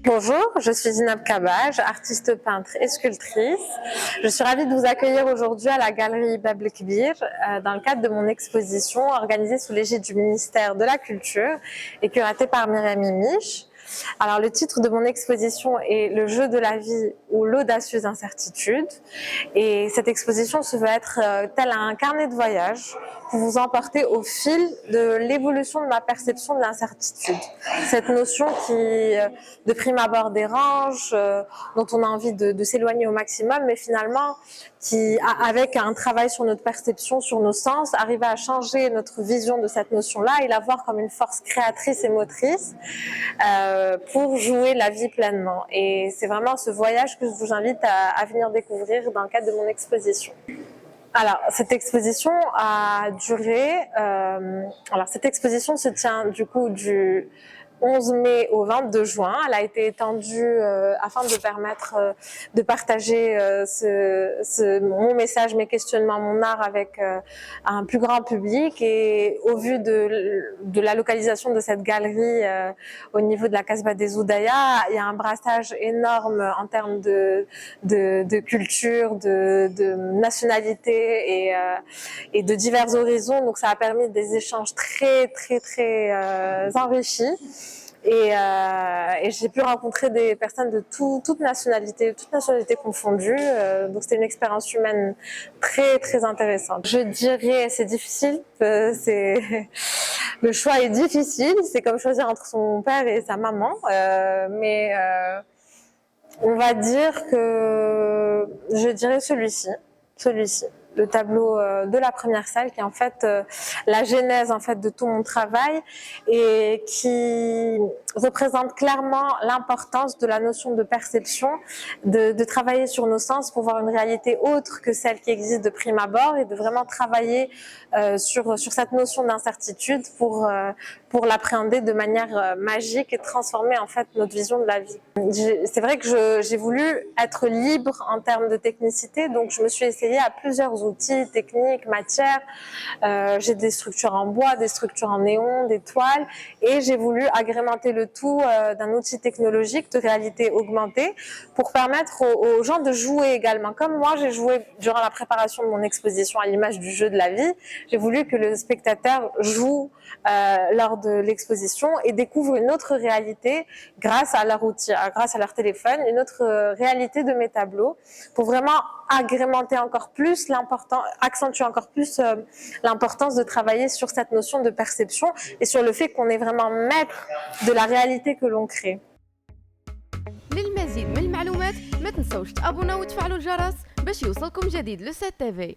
Bonjour, je suis Zinab Kabaj, artiste peintre et sculptrice. Je suis ravie de vous accueillir aujourd'hui à la galerie Bab El Kbir dans le cadre de mon exposition organisée sous l'égide du ministère de la Culture et curatée par Myriam Imiche. Alors le titre de mon exposition est Le jeu de la vie ou l'audacieuse incertitude, et cette exposition se veut être tel un carnet de voyage pour vous emporter au fil de l'évolution de ma perception de l'incertitude. Cette notion qui, de prime abord, dérange, dont on a envie de s'éloigner au maximum, mais finalement qui, avec un travail sur notre perception, sur nos sens, arrive à changer notre vision de cette notion-là et la voir comme une force créatrice et motrice pour jouer la vie pleinement. Et c'est vraiment ce voyage que je vous invite à venir découvrir dans le cadre de mon exposition. Alors, cette exposition a duré... alors, cette exposition se tient du coup du 11 mai au 22 juin. Elle a été étendue afin de permettre de partager mon message, mes questionnements, mon art avec un plus grand public. Et au vu de la localisation de cette galerie au niveau de la Casbah des Oudaya, il y a un brassage énorme en termes de culture, de nationalité et de divers horizons. Donc ça a permis des échanges très enrichis. Et j'ai pu rencontrer des personnes de toutes nationalités confondues. Donc c'était une expérience humaine très intéressante. Je dirais c'est difficile, le choix est difficile. C'est comme choisir entre son père et sa maman, mais on va dire que je dirais celui-ci. Le tableau de la première salle, qui est en fait la genèse en fait de tout mon travail et qui représente clairement l'importance de la notion de perception, de travailler sur nos sens pour voir une réalité autre que celle qui existe de prime abord et de vraiment travailler sur cette notion d'incertitude pour l'appréhender de manière magique et transformer en fait notre vision de la vie. C'est vrai que j'ai voulu être libre en termes de technicité, donc je me suis essayée à plusieurs outils, techniques, matières. J'ai des structures en bois, des structures en néon, des toiles, et j'ai voulu agrémenter le tout d'un outil technologique de réalité augmentée pour permettre aux gens de jouer également. Comme moi, j'ai joué durant la préparation de mon exposition à l'image du jeu de la vie, j'ai voulu que le spectateur joue lors de l'exposition et découvre une autre réalité grâce à leur outil, grâce à leur téléphone, une autre réalité de mes tableaux, pour vraiment agrémenter encore plus accentuer encore plus l'importance de travailler sur cette notion de perception et sur le fait qu'on est vraiment maître de la réalité que l'on crée. للمزيد من المعلومات ما تنسوش تابوناو وتفعلوا الجرس باش يوصلكم جديد لو سي تي في.